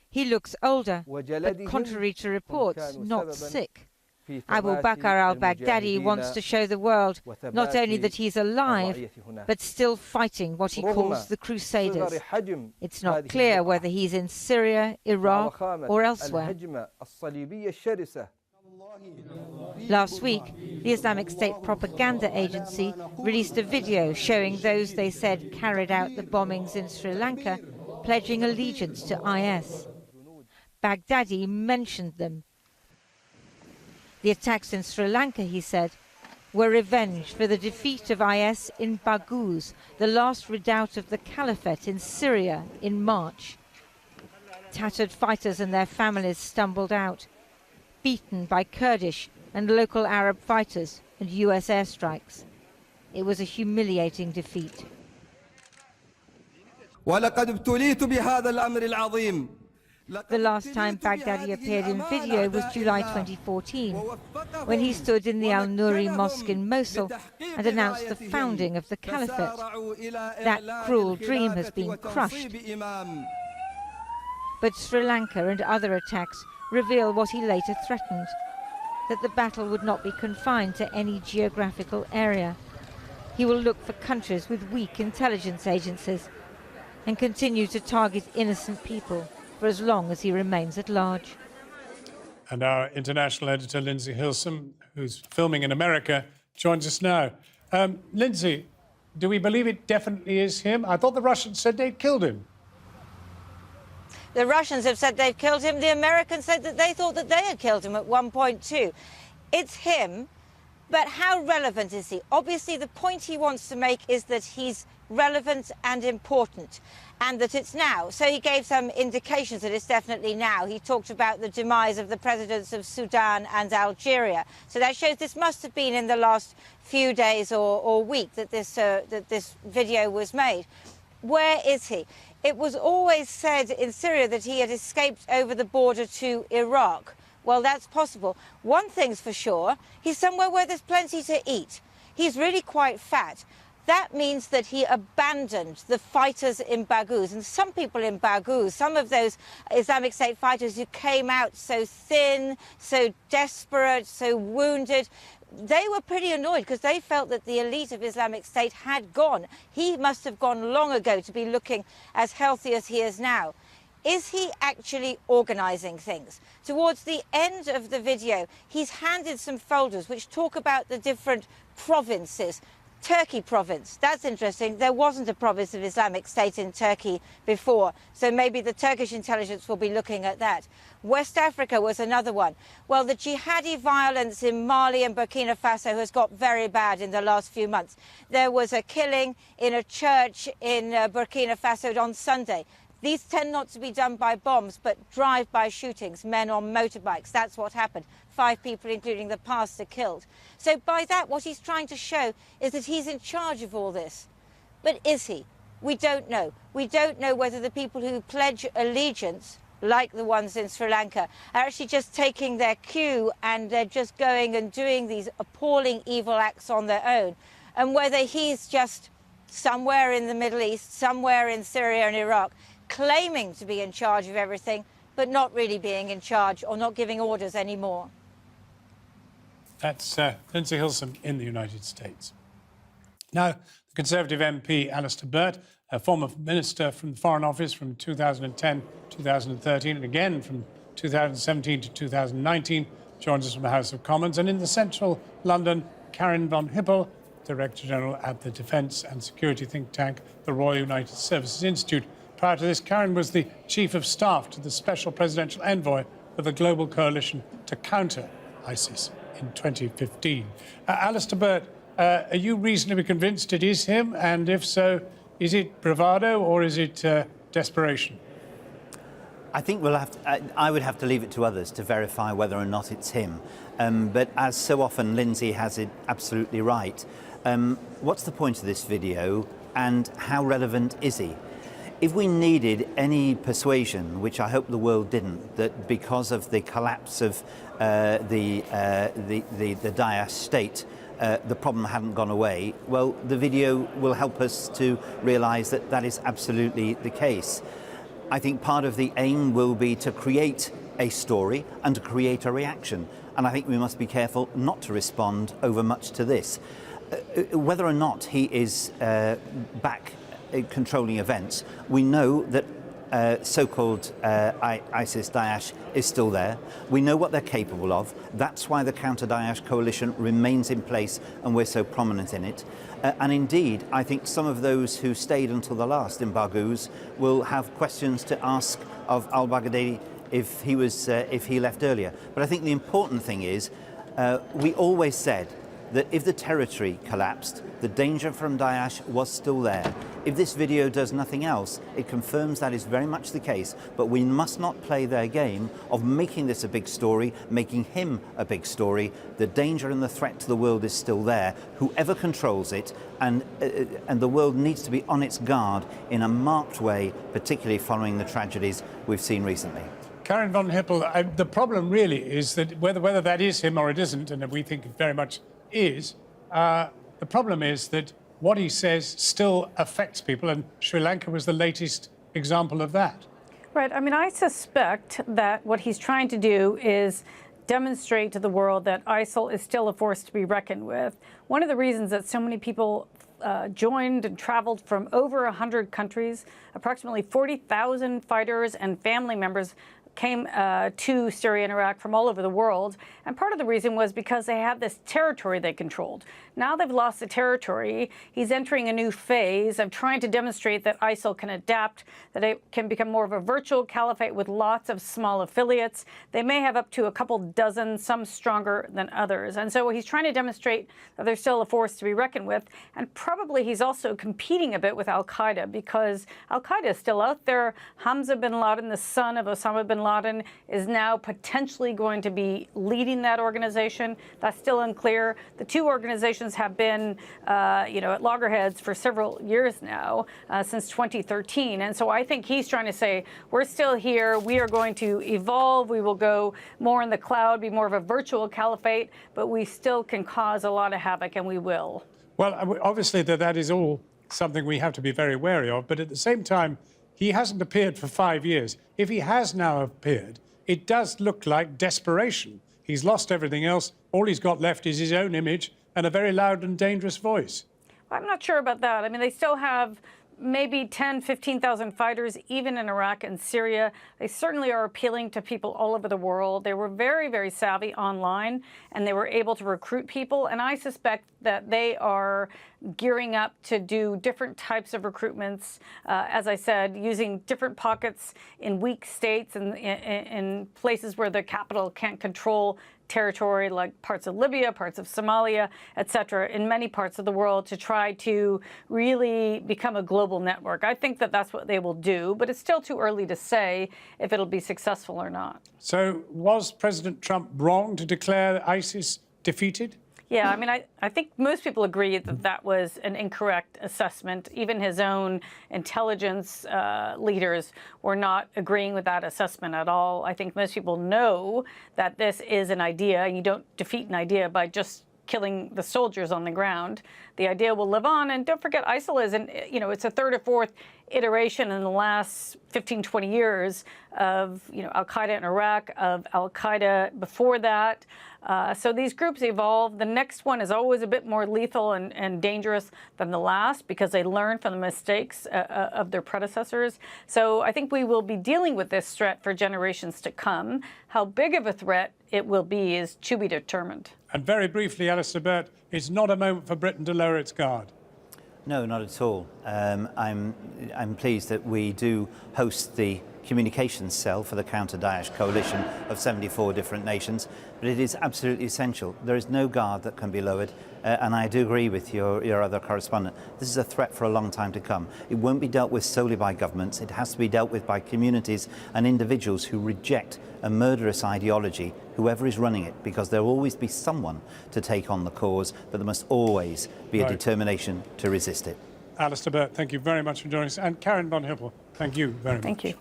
He looks older, but contrary to reports, not sick. Abu Bakr al-Baghdadi wants to show the world not only that he's alive, but still fighting what he calls the Crusaders. It's not clear whether he's in Syria, Iraq, or elsewhere. Last week, the Islamic State propaganda agency released a video showing those they said carried out the bombings in Sri Lanka pledging allegiance to IS. Baghdadi mentioned them. The attacks in Sri Lanka, he said, were revenge for the defeat of IS in Baghdadi, the last redoubt of the Caliphate in Syria in March. Tattered fighters and their families stumbled out, beaten by Kurdish and local Arab fighters and US airstrikes. It was a humiliating defeat. The last time Baghdadi appeared in video was July 2014, when he stood in the Al-Nuri Mosque in Mosul and announced the founding of the Caliphate. That cruel dream has been crushed. But Sri Lanka and other attacks reveal what he later threatened, that the battle would not be confined to any geographical area. He will look for countries with weak intelligence agencies and continue to target innocent people for as long as he remains at large. And our international editor, Lindsay Hilsum, who's filming in America, joins us now. Lindsay, do we believe it definitely is him? I thought the Russians said they'd killed him. The Russians have said they've killed him. The Americans said that they thought that they had killed him at one point too. It's him, but how relevant is he? Obviously, the point he wants to make is that he's relevant and important, and that it's now. So he gave some indications that it's definitely now. He talked about the demise of the presidents of Sudan and Algeria. So that shows this must have been in the last few days or week that this video was made. Where is he? It was always said in Syria that he had escaped over the border to Iraq. Well, that's possible. One thing's for sure, he's somewhere where there's plenty to eat. He's really quite fat. That means that he abandoned the fighters in Baghdadi. And some people in Baghdadi, some of those Islamic State fighters who came out so thin, so desperate, so wounded, they were pretty annoyed because they felt that the elite of Islamic State had gone. He must have gone long ago to be looking as healthy as he is now. Is he actually organising things? Towards the end of the video, he's handed some folders which talk about the different provinces. Turkey province, that's interesting. There wasn't a province of Islamic State in Turkey before, so maybe the Turkish intelligence will be looking at that. West Africa was another one. Well, the jihadi violence in Mali and Burkina Faso has got very bad in the last few months. There was a killing in a church in Burkina Faso on Sunday. These tend not to be done by bombs, but drive-by shootings, men on motorbikes. That's what happened. 5 people, including the pastor, killed. So by that, what he's trying to show is that he's in charge of all this. But is he? We don't know. We don't know whether the people who pledge allegiance, like the ones in Sri Lanka, are actually just taking their cue and they're just going and doing these appalling evil acts on their own, and whether he's just somewhere in the Middle East, somewhere in Syria and Iraq, claiming to be in charge of everything, but not really being in charge or not giving orders anymore. That's Lindsay Hilsum in the United States. Now, the Conservative MP Alistair Burt, a former Minister from the Foreign Office from 2010 to 2013, and again from 2017 to 2019, joins us from the House of Commons. And in the central London, Karen von Hippel, Director General at the Defence and Security think tank, the Royal United Services Institute. Prior to this, Karen was the Chief of Staff to the Special Presidential Envoy for the Global Coalition to counter ISIS in 2015. Alistair Burt, are you reasonably convinced it is him? And if so, is it bravado or is it desperation? I think I would have to leave it to others to verify whether or not it's him. But as so often, Lindsay has it absolutely right. What's the point of this video and how relevant is he? If we needed any persuasion, which I hope the world didn't, that because of the collapse of the Daesh state, the problem hadn't gone away. Well, the video will help us to realise that that is absolutely the case. I think part of the aim will be to create a story and to create a reaction. And I think we must be careful not to respond over much to this. Whether or not he is back controlling events, we know that so-called ISIS, Daesh is still there. We know what they're capable of. That's why the counter-Daesh coalition remains in place and we're so prominent in it. And indeed, I think some of those who stayed until the last in Baghouz will have questions to ask of al-Baghdadi if he left earlier. But I think the important thing is we always said that if the territory collapsed, the danger from Daesh was still there. If this video does nothing else, it confirms that is very much the case. But we must not play their game of making this a big story, making him a big story. The danger and the threat to the world is still there, whoever controls it, and the world needs to be on its guard in a marked way, particularly following the tragedies we've seen recently. Karen von Hippel, the problem really is that whether that is him or it isn't, and we think it very much is, the problem is that what he says still affects people, and Sri Lanka was the latest example of that. Right. I mean, I suspect that what he's trying to do is demonstrate to the world that ISIL is still a force to be reckoned with. One of the reasons that so many people joined and traveled from over 100 countries, approximately 40,000 fighters and family members came to Syria and Iraq from all over the world. And part of the reason was because they had this territory they controlled. Now they've lost the territory. He's entering a new phase of trying to demonstrate that ISIL can adapt, that it can become more of a virtual caliphate with lots of small affiliates. They may have up to a couple dozen, some stronger than others. And so he's trying to demonstrate that they're still a force to be reckoned with. And probably he's also competing a bit with al-Qaeda, because al-Qaeda is still out there. Hamza bin Laden, the son of Osama bin Laden, is now potentially going to be leading that organization. That's still unclear. The two organizations have been, at loggerheads for several years now, since 2013. And so I think he's trying to say, we're still here. We are going to evolve. We will go more in the cloud, be more of a virtual caliphate, but we still can cause a lot of havoc, and we will. Well, obviously that is all something we have to be very wary of. But at the same time, he hasn't appeared for 5 years. If he has now appeared, it does look like desperation. He's lost everything else. All he's got left is his own image and a very loud and dangerous voice. I'm not sure about that. I mean, they still have maybe 10, 15,000 fighters, even in Iraq and Syria. They certainly are appealing to people all over the world. They were very, very savvy online, and they were able to recruit people. And I suspect that they are gearing up to do different types of recruitments, as I said, using different pockets in weak states and in places where the capital can't control territory, like parts of Libya, parts of Somalia, et cetera, in many parts of the world, to try to really become a global network. I think that that's what they will do, but it's still too early to say if it'll be successful or not. So was President Trump wrong to declare ISIS defeated? Yeah, I mean, I think most people agree that that was an incorrect assessment. Even his own intelligence leaders were not agreeing with that assessment at all. I think most people know that this is an idea, and you don't defeat an idea by just killing the soldiers on the ground. The idea will live on. And don't forget, ISIL is, it's a third or fourth iteration in the last 15, 20 years of, al-Qaeda in Iraq, of al-Qaeda before that. So these groups evolve. The next one is always a bit more lethal and dangerous than the last, because they learn from the mistakes of their predecessors. So I think we will be dealing with this threat for generations to come. How big of a threat it will be is to be determined. And very briefly, Alistair Burt, it's not a moment for Britain to lower its guard. No, not at all. I'm pleased that we do host the communications cell for the counter-Daesh coalition of 74 different nations, but it is absolutely essential. There is no guard that can be lowered, and I do agree with your other correspondent. This is a threat for a long time to come. It won't be dealt with solely by governments. It has to be dealt with by communities and individuals who reject a murderous ideology, whoever is running it, because there will always be someone to take on the cause, but there must always be a determination to resist it. Alistair Burt, thank you very much for joining us. And Karen von Hippel, thank you very much. Thank you.